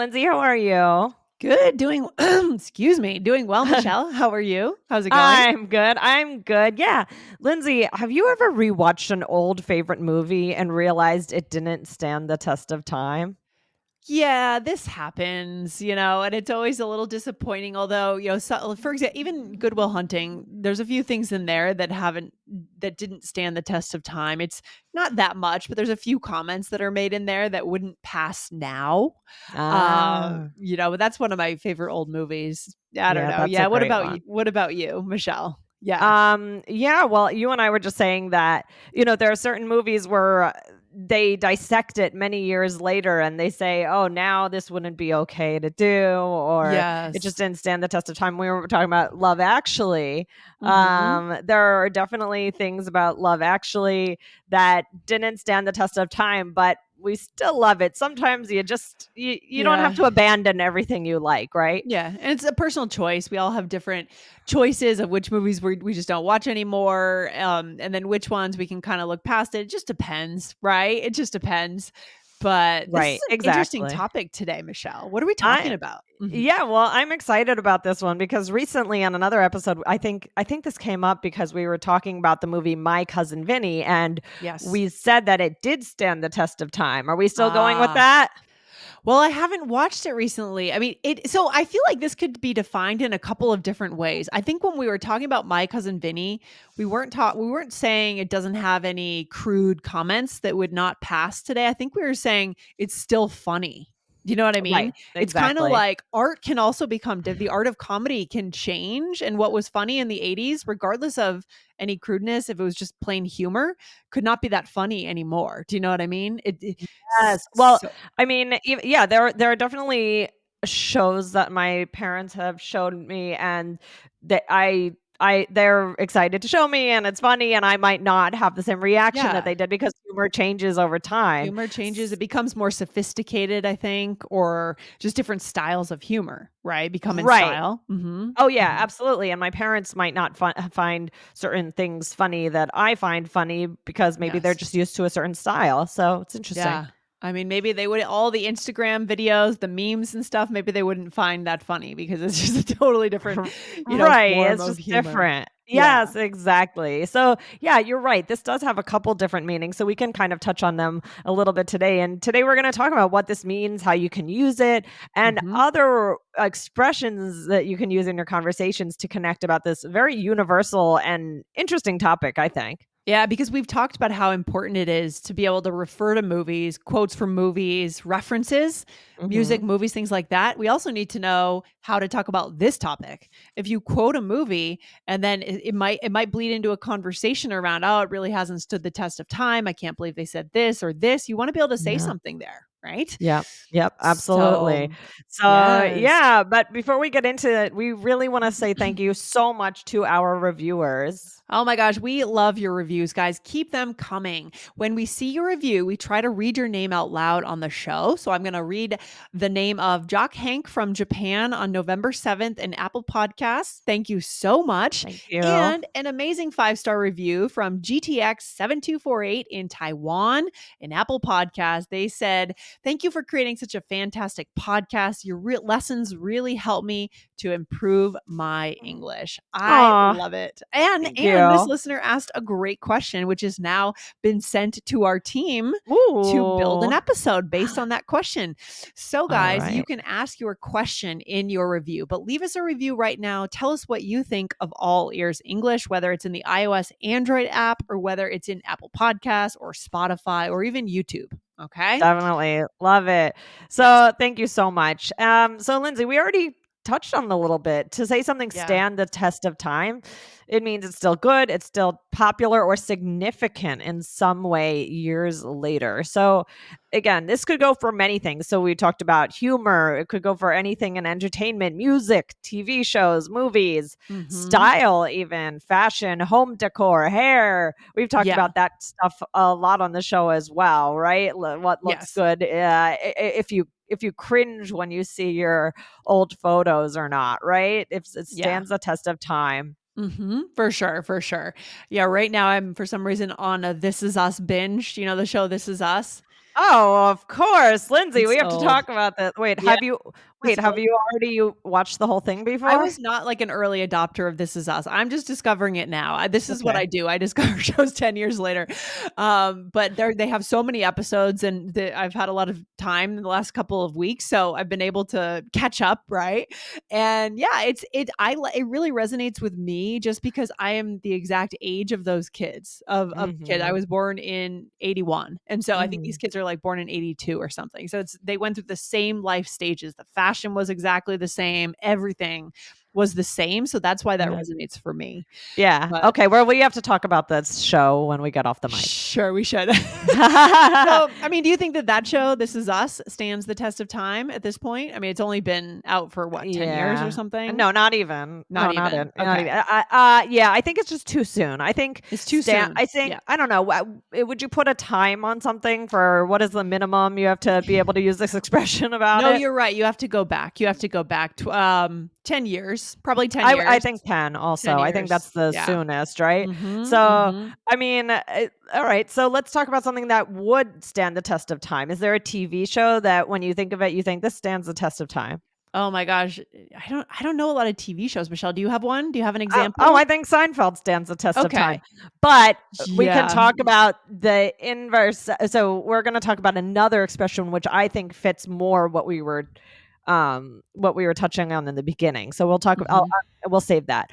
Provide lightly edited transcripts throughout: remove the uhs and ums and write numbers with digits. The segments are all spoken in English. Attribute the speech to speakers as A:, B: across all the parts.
A: Lindsay. How are you?
B: Good. Doing, excuse me, doing well, Michelle. How are you? How's it going?
A: I'm good. I'm good. Yeah. Lindsay, have you ever rewatched an old favorite movie and realized it didn't stand the test of time?
B: Yeah, this happens, and it's always a little disappointing. Although, so, for example, even Goodwill Hunting, there's a few things in there that didn't stand the test of time. It's not that much, but there's a few comments that are made in there that wouldn't pass now.
A: Ah,
B: But that's one of my favorite old movies. I don't
A: yeah,
B: know.
A: that's a
B: Yeah. What
A: great
B: about you?
A: one.
B: What about you, Michelle? Yeah.
A: Yeah, well, you and I were just saying that, there are certain movies where they dissect it many years later and they say, oh, now this wouldn't be okay to do, or it just
B: Yes.
A: didn't stand the test of time. We were talking about Love Actually.
B: Mm-hmm.
A: There are definitely things about Love Actually that didn't stand the test of time, but we still love it. Sometimes you don't have
B: Yeah.
A: to abandon everything you like, right?
B: Yeah, and it's a personal choice. We all have different choices of which movies we just don't watch anymore, and then which ones we can kind of look past it. It just depends, right? It just depends. But this is
A: Right,
B: an interesting
A: exactly.
B: topic today, Michelle. What are we talking
A: I
B: about? Mhm.
A: Yeah, well, I'm excited about this one because recently on another episode, I think this came up because we were talking about the movie My Cousin Vinny, and
B: Yes.
A: we said that it did stand the test of time. Are we still going with
B: Ah.
A: that?
B: Well, I haven't watched it recently. I mean, so I feel like this could be defined in a couple of different ways. I think when we were talking about My Cousin Vinny, we weren't saying it doesn't have any crude comments that would not pass today. I think we were saying it's still funny. You know what I mean?
A: Right,
B: It's kind of
A: exactly.
B: like art can also become the art of comedy can change, and what was funny in the 80s, regardless of any crudeness, if it was just plain humor, could not be that funny anymore. Do you know what I mean?
A: Yes. Well,
B: So
A: I mean, yeah, there are definitely shows that my parents have shown me, and that they're excited to show me, and it's funny, and I might not have the same reaction that
B: yeah.
A: they did because humor changes over time.
B: Humor changes. It becomes more sophisticated, I think, or just different styles of humor, right? Become in
A: Right.
B: style. Mhm.
A: Oh, yeah,
B: Mhm.
A: absolutely, and my parents might not find certain things funny that I find funny because maybe they're
B: Yes.
A: just used to a certain style, so it's interesting.
B: Yeah. I mean, maybe they would all the Instagram videos, the memes and stuff, maybe they wouldn't find that funny because it's just a totally different,
A: Right,
B: form
A: it's
B: of
A: just
B: humor.
A: different.
B: Yeah.
A: Yes, exactly. So, yeah, you're right. This does have a couple different meanings, so we can kind of touch on them a little bit today. And today we're going to talk about what this means, how you can use it, and
B: Mhm.
A: other expressions that you can use in your conversations to connect about this very universal and interesting topic, I think.
B: Yeah, because we've talked about how important it is to be able to refer to movies, quotes from movies, references, music,
A: Mhm.
B: movies, things like that. We also need to know how to talk about this topic. If you quote a movie and then it might bleed into a conversation around, oh, it really hasn't stood the test of time. I can't believe they said this or this. You want to be able to say
A: Yeah.
B: something there, right?
A: Yep. Yep, absolutely.
B: So,
A: So,
B: yes.
A: yeah, but before we get into it, we really want to say thank you so much to our reviewers.
B: Oh my gosh, we love your reviews, guys. Keep them coming. When we see your review, we try to read your name out loud on the show. So I'm going to read the name of Jock Hank from Japan on November 7th in Apple Podcasts. Thank you so much.
A: Thank you.
B: And an amazing 5-star review from GTX7248 in Taiwan in Apple Podcasts. They said, thank you for creating such a fantastic podcast. Your lessons really help me to improve my English. I
A: Aw,
B: love it. And
A: thank
B: and this
A: you.
B: listener asked a great question, which has now been sent to our team to build an
A: Ooh.
B: episode based on that question. So,
A: All
B: guys, you
A: right.
B: can ask your question in your review, but leave us a review right now. Tell us what you think of All Ears English, whether it's in the iOS Android app or whether it's in Apple Podcasts or Spotify or even YouTube. Okay.
A: Definitely. Love it.
B: Yes.
A: So, thank you so much. So Lindsay, we already touched on it a little bit. To say something
B: Yeah.
A: stand the test of time, it means it's still good, it's still popular or significant in some way years later. So, again, this could go for many things. So, we talked about humor, it could go for anything in entertainment, music, TV shows, movies,
B: Mm-hmm.
A: style, even fashion, home decor, hair. We've talked
B: Yeah.
A: about that stuff a lot on the show as well, right? What looks
B: Yes.
A: good, if you cringe when you see your old photos or not, right? If it
B: Yeah.
A: stands the test of time.
B: For sure, for sure. Yeah, right now I'm for some reason on a This Is Us binge. You know the show This Is Us?
A: Oh, of course. Lindsay,
B: It's
A: we have to
B: old.
A: talk about this.
B: Yeah,
A: Wait,
B: it's
A: have
B: old.
A: you already watched the whole thing
B: I
A: before?
B: was not like an early adopter of This Is Us. I'm just discovering it now. This is what
A: Okay.
B: I do. I discover shows 10 years later. But they have so many episodes and I've had a lot of time in the last couple of weeks, so I've been able to catch up, right? And yeah, it really resonates with me just because I am the exact age of those kids of kids. I
A: Mhm.
B: was born in 81. And so I think these
A: Mhm.
B: kids are like born in 82 or something. So they went through the same life stages. The fashion was exactly the same, everything was the same, so that's why that
A: Yeah.
B: resonates for me.
A: Yeah.
B: But
A: Okay, well, we have to talk about this show when we get off the mic.
B: sure, we should. So, I mean, do you think that show, This Is Us, stands the test of time at this point? I mean, it's only been out for what, 10 years or
A: Yeah.
B: something?
A: No, not even.
B: Not
A: No, not
B: even.
A: in not
B: Okay.
A: even. Yeah, I think it's just too soon. I think
B: It's too soon.
A: I think
B: Yeah.
A: I don't know, would you put a time on something for what is the minimum you have to be able to use this expression about
B: No,
A: it?
B: you're right. You have to go back. You have to go back to 10 years, probably 10
A: I
B: years.
A: think 10
B: 10
A: also. I think
B: years.
A: that's the
B: Yeah.
A: soonest, right?
B: Mhm.
A: So,
B: Mhm.
A: I mean, all right. So let's talk about something that would stand the test of time. Is there a TV show that when you think of it, you think this stands the test of time?
B: Oh my gosh. I don't know a lot of TV shows, Michelle. Do you have one? Do you have an example?
A: I think Seinfeld stands the test of time.
B: Okay.
A: But we can
B: Yeah.
A: talk about the inverse. So we're going to talk about another expression which I think fits more what we were touching on in the beginning. So
B: Mhm.
A: we'll save that.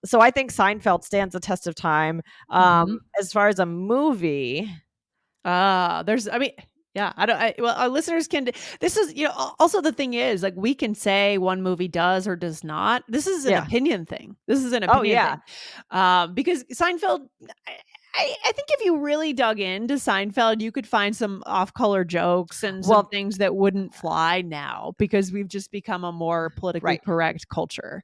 A: So I think Seinfeld stands the test of time.
B: Mhm.
A: As far as a movie,
B: I mean, yeah, well, our listeners can, this is, also the thing is, like, we can say one movie does or does not. This is an
A: yeah.
B: opinion thing. This is an
A: Oh
B: opinion
A: yeah.
B: thing. Because Seinfeld, I, I think if you really dug into Seinfeld, you could find some off-color jokes and some
A: Well,
B: things that wouldn't fly now because we've just become a more politically
A: right.
B: correct culture.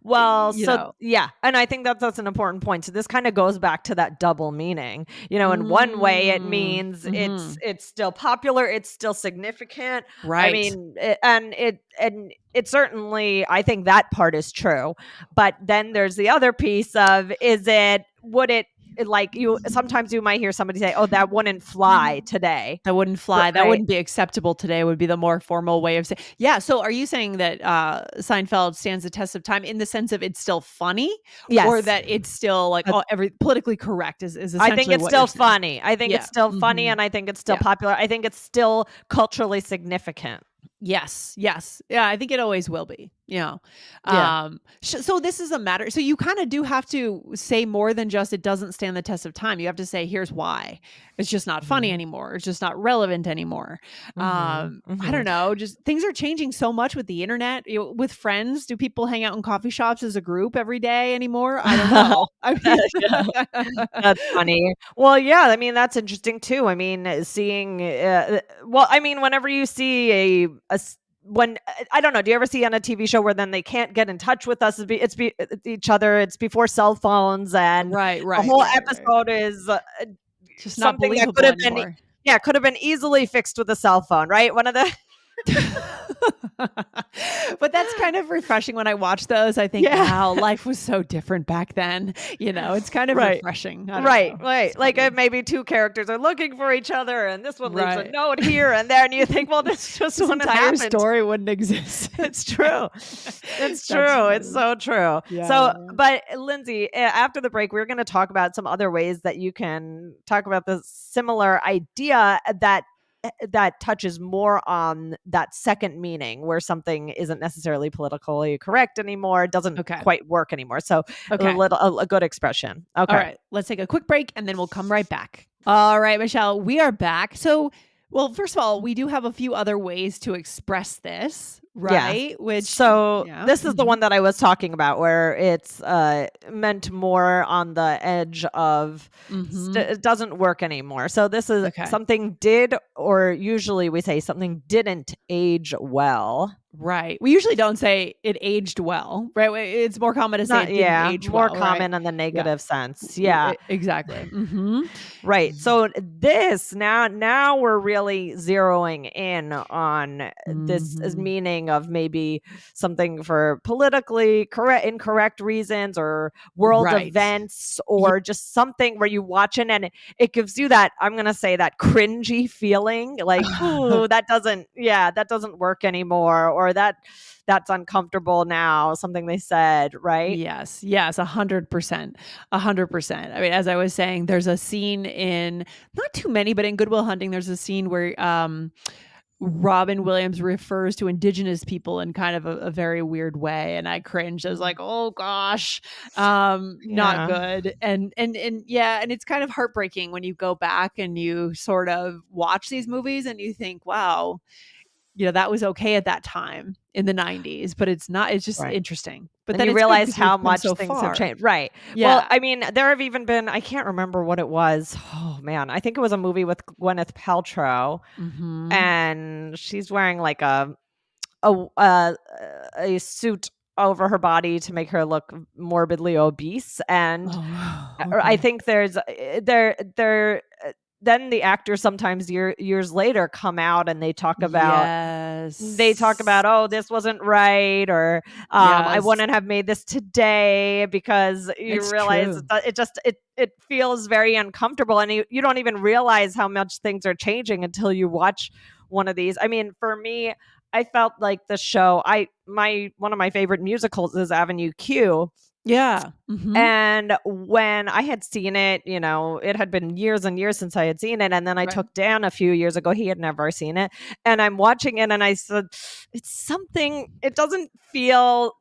A: Well,
B: You
A: so
B: know.
A: yeah, and I think that's an important point. So this kind of goes back to that double meaning. In one way it
B: Mm,
A: means
B: mhm.
A: it's still popular, it's still significant. I
B: Right.
A: mean, and it certainly I think that part is true. But then there's the other piece of would it like you sometimes you might hear somebody say, "Oh, that wouldn't fly today."
B: That wouldn't fly. That
A: Right?
B: wouldn't be acceptable today would be the more formal way of saying. Yeah, so are you saying that, Seinfeld stands the test of time in the sense of it's still funny or
A: Yes.
B: that it's still, like,
A: Uh,
B: all every politically correct is
A: I think
B: essentially
A: it's
B: what you're
A: still
B: saying?
A: funny. I think it's
B: Yeah.
A: still funny,
B: Mhm.
A: and I think it's still
B: Yeah.
A: popular. I think it's still culturally significant.
B: Yes, yes. Yeah, I think it always will be,
A: Yeah.
B: So this is a matter, so you kinda do have to say more than just it doesn't stand the test of time. You have to say, "Here's why. It's just not funny
A: Mhm.
B: anymore. It's just not relevant anymore."
A: Mhm.
B: I don't
A: Mhm.
B: know, just things are changing so much with the internet. With friends, do people hang out in coffee shops as a group every day anymore? I don't know. I mean
A: Yeah, that's funny. Well, yeah, I mean, that's interesting too. I mean, seeing, well, I mean, whenever you see when I don't know, do you ever see on a TV show where then they can't get in touch with us? Each other. It's before cell phones, and
B: Right,
A: the
B: right,
A: whole
B: right, right.
A: episode is
B: Just not
A: something that
B: believable anymore.
A: could have been easily fixed with a cell phone, right? One of the
B: But that's kind of refreshing when I watch those. I think,
A: yeah.
B: wow, life was so different back then. It's kind of
A: Right.
B: refreshing. I don't
A: Right,
B: know. It's
A: right. Like,
B: funny.
A: maybe 2 characters are looking for each other, and this one leaves a
B: Right.
A: note here and there, and you think, "Well, this just
B: This
A: wouldn't
B: entire
A: happened."
B: story wouldn't exist.
A: It's true. It's
B: That's
A: true, it's
B: funny.
A: so true.
B: Yeah.
A: So, but Lindsay, after the break, we're gonna talk about some other ways that you can talk about the similar idea that touches more on that second meaning where something isn't necessarily politically correct anymore, it doesn't
B: Okay.
A: quite work anymore. So,
B: Okay.
A: a good expression.
B: All
A: Okay.
B: right. Let's take a quick break and then we'll come right back. All right, Michelle, we are back. So, well, first of all, we do have a few other ways to express this,
A: Yeah.
B: right? Which,
A: So
B: yeah.
A: this is the
B: Mhm.
A: one that I was talking about where it's meant more on the edge of
B: Mhm.
A: it doesn't work anymore. So this is
B: Okay.
A: something did, or usually we say something didn't age well.
B: Right. We usually don't say it aged well, right? It's more common to say
A: Not
B: it didn't
A: yeah,
B: age
A: more
B: well, right?
A: common in the
B: Yeah.
A: negative sense. Yeah.
B: Exactly. Mhm.
A: Right. So this now we're really zeroing in on this as
B: Mhm.
A: meaning of maybe something for politically correct incorrect reasons or world
B: Right.
A: events
B: Yeah.
A: or just something where you watch it and it gives you that I'm going to say that cringy feeling like ooh that doesn't work anymore or that's uncomfortable now something they said, right?
B: Yes, yes, 100%, 100%. I mean, as I was saying, there's a scene in not too many, but in Good Will Hunting, there's a scene where Robin Williams refers to indigenous people in kind of a very weird way, and I cringed. I was like, "Oh gosh, not
A: Yeah.
B: good." And yeah, and it's kind of heartbreaking when you go back and you sort of watch these movies and you think, "Wow, that was okay at that time in the '90s," but it's not. It's just
A: Right.
B: interesting. But
A: And
B: then
A: you
B: it's good
A: realize
B: because we've
A: how
B: come
A: much
B: so
A: things have
B: far.
A: changed. Right. Well,
B: Yeah.
A: I mean, there have even been I can't remember what it was. Oh man, I think it was a movie with Gwyneth Paltrow
B: Mhm.
A: and she's wearing like a uh, a suit over her body to make her look morbidly obese and
B: Oh,
A: or I
B: okay.
A: think there's there then the actors sometimes years later come out and they talk
B: Yes.
A: about, "Oh, this wasn't right," or, "I
B: Yes.
A: wouldn't have made this today," because you
B: It's
A: realize
B: true.
A: it just it feels very uncomfortable, and you don't even realize how much things are changing until you watch one of these. I mean, for me, I felt like the show I my one of my favorite musicals is Avenue Q,
B: Yeah. Mhm.
A: and when I had seen it, it had been years and years since I had seen it. And then I
B: Right.
A: took Dan a few years ago. He had never seen it. And I'm watching it and I said, it's something, it doesn't feel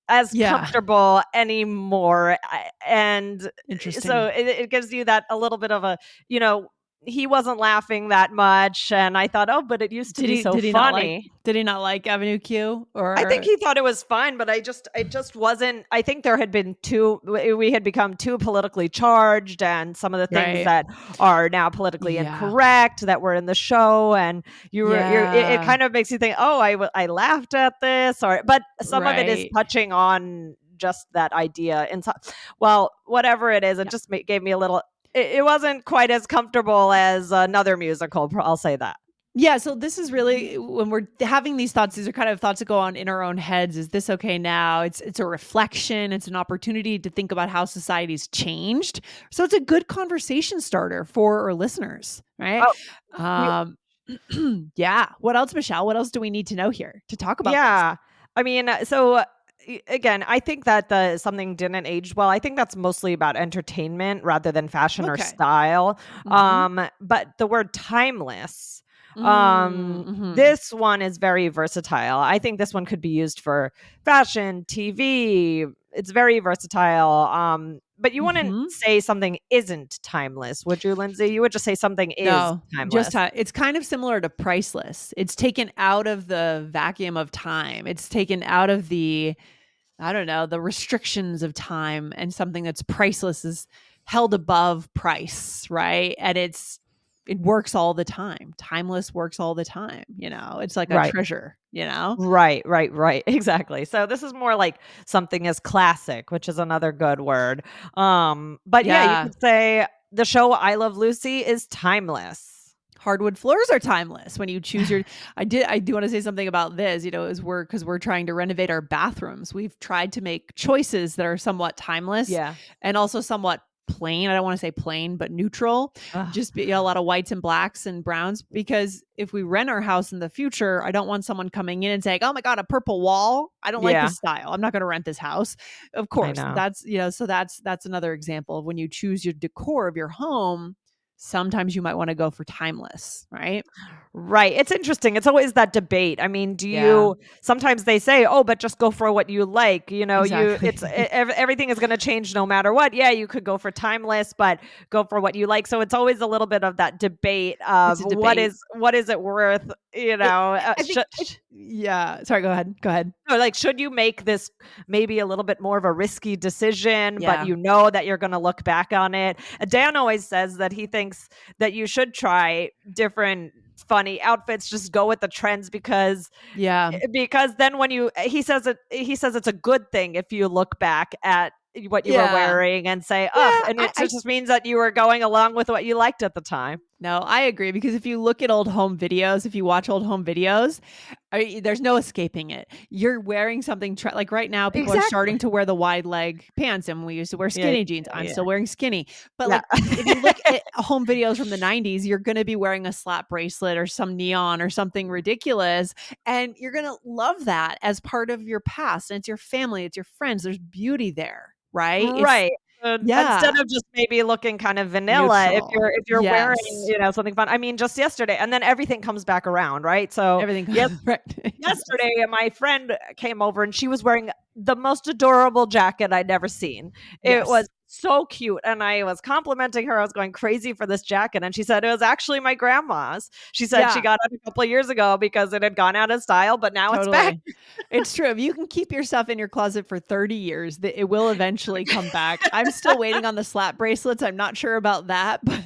A: as
B: Yeah.
A: comfortable anymore. And so
B: Interesting.
A: it gives you that a little bit of a, you know, he wasn't laughing that much. And I thought, oh, but it used to
B: Did
A: be
B: he
A: so
B: did he not like
A: funny.
B: did he not like Avenue Q
A: I think
B: or
A: he thought it was fine, but it just wasn't. I think there had been we had become too politically charged, and some of the things
B: right.
A: that are now politically
B: Yeah.
A: incorrect that were in the show, and it
B: Yeah.
A: kind of makes you think, oh, I laughed at this, or but some of it is
B: Right.
A: touching on just that idea, and so, well, whatever it is, it
B: Yeah.
A: just gave me a little. It wasn't quite as comfortable as another musical. I'll say that.
B: Yeah, so this is really when we're having these thoughts, these are kind of thoughts that go on in our own heads. Is this okay now? It's a reflection, it's an opportunity to think about how society's changed. So it's a good conversation starter for our listeners, right?
A: Oh,
B: Um yeah. What else, Michelle? What else do we need to know here to talk about this?
A: yeah. I mean, so again, I think that the something didn't age well. I think that's mostly about entertainment rather than fashion or
B: Okay.
A: style.
B: Mhm.
A: But the word timeless,
B: Mhm.
A: this one is very versatile. I think this one could be used for fashion, TV. It's very versatile. But you wouldn't
B: Mhm.
A: say something isn't timeless, would you, Lindsay? You would just say something is
B: No, just
A: timeless.
B: it's kind of similar to priceless. It's taken out of the vacuum of time. It's taken out of the I don't know, the restrictions of time and something that's priceless is held above price, right? And it works all the time. Timeless works all the time. It's like a
A: Right.
B: treasure.
A: Right. Exactly. So this is more like something as classic, which is another good word. But yeah, you
B: Yeah.
A: could say the show I Love Lucy is timeless.
B: Hardwood floors are timeless when you choose your I do want to say something about this, as we're trying to renovate our bathrooms. We've tried to make choices that are somewhat timeless
A: Yeah.
B: and also somewhat plain. I don't want to say plain, but neutral.
A: Ugh,
B: Just a lot of whites and blacks and browns because if we rent our house in the future, I don't want someone coming in and saying, "Oh my god, a purple wall. I don't like
A: yeah,
B: this style. I'm not going to rent this house." Of
A: I
B: course,
A: know.
B: that's another example of when you choose your decor of your home, sometimes you might want to go for timeless, right?
A: Right. It's interesting. It's always that debate. I mean, do
B: Yeah,
A: you sometimes they say, "Oh, but just go for what you like."
B: exactly.
A: Everything is going to change no matter what. Yeah, you could go for timeless, but go for what you like. So it's always a little bit of that debate
B: It's
A: of
B: a debate.
A: what is it worth,
B: It I think it
A: should
B: yeah, sorry, go ahead. Go ahead.
A: or like should you make this maybe a little bit more of a risky decision, but
B: Yeah.
A: you know that you're going to look back on it. Dan always says that he thinks that you should try different funny. Outfits just go with the trends
B: Yeah.
A: because then when he says it's a good thing if you look back at what you were
B: Yeah.
A: wearing and say, "Ugh,"
B: Yeah,
A: and it
B: I
A: just means that you were going along with what you liked at the time.
B: no, I agree because if you look at old home videos, if you watch old home videos, there's no escaping it. You're wearing something like right now, people are
A: Exactly.
B: starting to wear the wide leg pants, and we used to wear
A: Yeah,
B: skinny jeans. I'm
A: yeah,
B: still wearing skinny, but
A: yeah.
B: like if you look at home videos from the 90s, you're going to be wearing a slap bracelet or some neon or something ridiculous, and you're going to love that as part of your past. And it's your family, it's your friends. There's beauty there, right? It's
A: Right. Instead
B: yeah,
A: of just maybe looking kind of vanilla,
B: neutral.
A: if you're wearing,
B: Yes,
A: something fun. I mean, just yesterday, and then everything comes back around, right? So,
B: everything
A: yes,
B: right. Yes.
A: yesterday, my friend came over and she was wearing the most adorable jacket I'd ever seen. It was
B: Yes.
A: so cute, and I was complimenting her. I was going crazy for this jacket, and she said it was actually my grandma's. She said she
B: Yeah,
A: got it a couple of years ago because it had gone out of style, but now it's back.
B: totally. It's true. If you can keep your stuff in your closet for 30 years, it will eventually come back. I'm still waiting on the slap bracelets. I'm not sure about that, but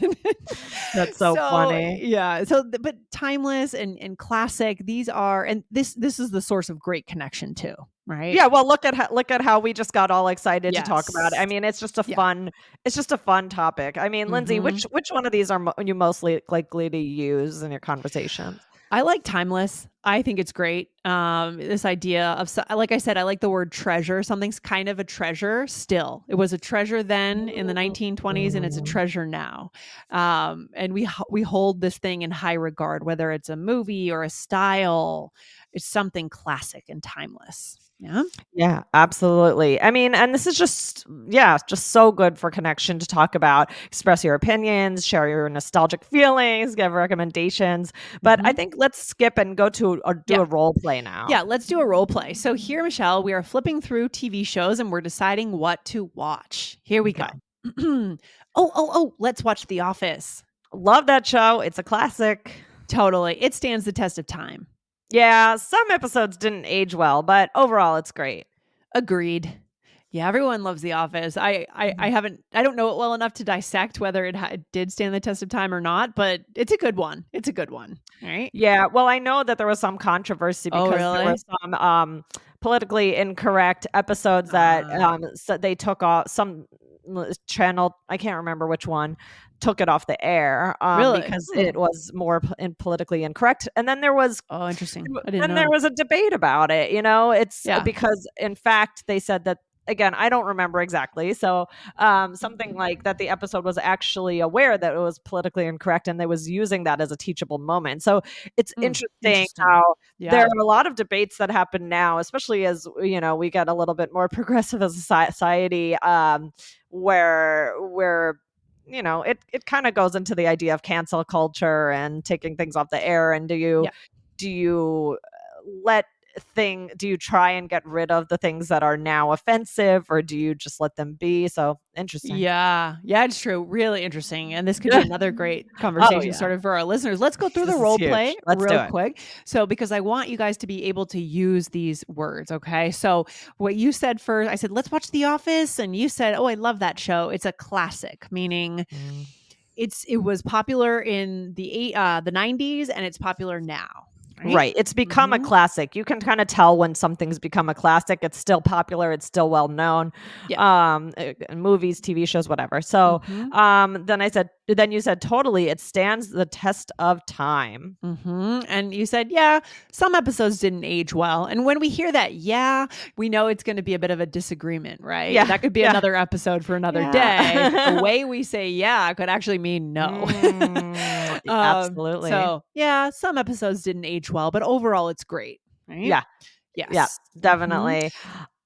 A: That's so
B: so
A: funny.
B: yeah. But timeless and classic. These are, and this is the source of great connection too, right?
A: Yeah, well, look at how we just got all excited to talk about it.
B: Yes.
A: I mean,
B: Yeah.
A: it's just a fun topic. I mean, Lindsay,
B: Hmm.
A: which one of these are you mostly likely to use in your conversations?
B: I like timeless. I think it's great. This idea of, like I said, I like the word treasure. Something's kind of a treasure still. It was a treasure then in the 1920s, and it's a
A: Mm.
B: treasure now. And we hold this thing in high regard, whether it's a movie or a style. It's something classic and timeless. Yeah.
A: Yeah, absolutely. I mean, and this is just yeah, just so good for connection to talk about, express your opinions, share your nostalgic feelings, give recommendations. But I
B: Hmm.
A: think let's skip and go to or do
B: Yeah.
A: a role play now.
B: Yeah. Let's do a role play. So here, Michelle, we are flipping through TV shows and we're deciding what to watch. Here we go.
A: Okay.
B: Let's watch The Office.
A: Love that show. It's a classic.
B: Totally. It stands the test of time.
A: Yeah, some episodes didn't age well, but overall it's great.
B: Agreed. Yeah, everyone loves The Office. I
A: Mhm.
B: haven't I don't know it well enough to dissect whether it did stand the test of time or not, but it's a good one. It's a good one. All right.
A: Yeah, well, I know that there was some controversy
B: Oh,
A: because there were
B: really?
A: some, politically incorrect episodes that,
B: Uh,
A: so they took off some channel, I can't remember which one, took it off the air,
B: really?
A: because
B: Hmm.
A: it was more politically incorrect, and then there was
B: Oh, interesting. I didn't
A: There
B: know.
A: was a debate about it, it's
B: Yeah.
A: because in fact they said that again, I don't remember exactly. So, something like that the episode was actually aware that it was politically incorrect and they was using that as a teachable moment. So, it's
B: Mm,
A: interesting
B: interesting.
A: how there
B: Yeah.
A: are a lot of debates that happen now, especially as, we get a little bit more progressive as a society, where it kind of goes into the idea of cancel culture and taking things off the air. And
B: Yeah.
A: do you let do you try and get rid of the things that are now offensive, or do you just let them be? So interesting.
B: Yeah. Yeah, it's true. Really interesting. And this could be another great
A: Oh
B: conversation
A: yeah,
B: started for our listeners. Let's go through the
A: this is
B: role play
A: huge. Let's do
B: real
A: it.
B: quick. So, because I want you guys to be able to use these words. Okay. So, what you said first, I said, let's watch The Office. And you said, oh, I love that show. It's a classic, meaning
A: Mm.
B: it was popular in the 90s and it's popular now. Right.
A: Right. It's become a
B: Mm-hmm.
A: classic. You can kind of tell when something's become a classic. It's still popular. It's still well known.
B: Yeah.
A: Movies, TV shows, whatever. So,
B: Mm-hmm.
A: then you said totally. It stands the test of time.
B: Mm-hmm. And you said, yeah, some episodes didn't age well. And when we hear that, yeah, we know it's going to be a bit of a disagreement, right?
A: Yeah.
B: That could be
A: Yeah.
B: another episode for another day. But the
A: Yeah.
B: way we say yeah could actually mean no.
A: Absolutely.
B: So, yeah, some episodes didn't age well, but overall, it's great, right?
A: Yeah. Yeah.
B: Yes. Mm-hmm.
A: Definitely.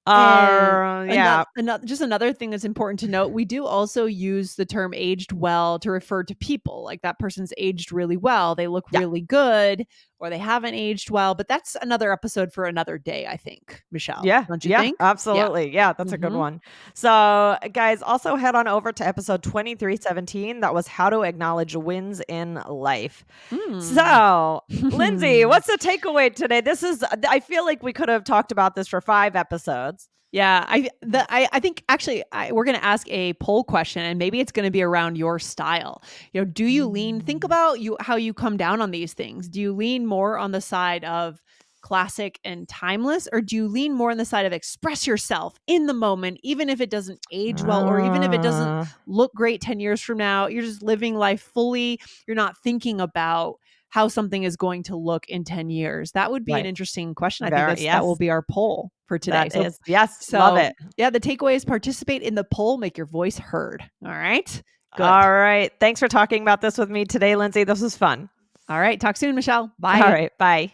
B: And
A: Yeah.
B: just another thing that's important to note, we do also use the term aged well to refer to people. Like that person's aged really well. They look
A: Yeah.
B: really good, or they haven't aged well. But that's another episode for another day, I think, Michelle.
A: Yeah,
B: Don't you
A: yeah,
B: think? Yeah.
A: absolutely. Yeah, that's a good
B: Mm-hmm.
A: one. So, guys, also head on over to episode 2317. That was how to acknowledge wins in life.
B: Mm.
A: So, Lindsay, what's the takeaway today? I feel like we could have talked about this for 5 episodes.
B: Yeah, I think actually we're going to ask a poll question, and maybe it's going to be around your style. Do you lean? Think
A: Mm.
B: about how you come down on these things. Do you lean more on the side of classic and timeless, or do you lean more on the side of express yourself in the moment, even if it doesn't age well, or even if it doesn't
A: Uh,
B: look great 10 years from now? You're just living life fully. You're not thinking about how something is going to look in 10 years. That would be an
A: right.
B: interesting question. I think
A: Very
B: that will
A: yes.
B: be our poll for today.
A: That
B: So
A: is yes, love
B: so,
A: it.
B: yeah, the takeaway is participate in the poll, make your voice heard. All right. Good.
A: All right. Thanks for talking about this with me today, Lindsay. This was fun.
B: All right. Talk soon, Michelle.
A: All
B: Bye.
A: right. Bye.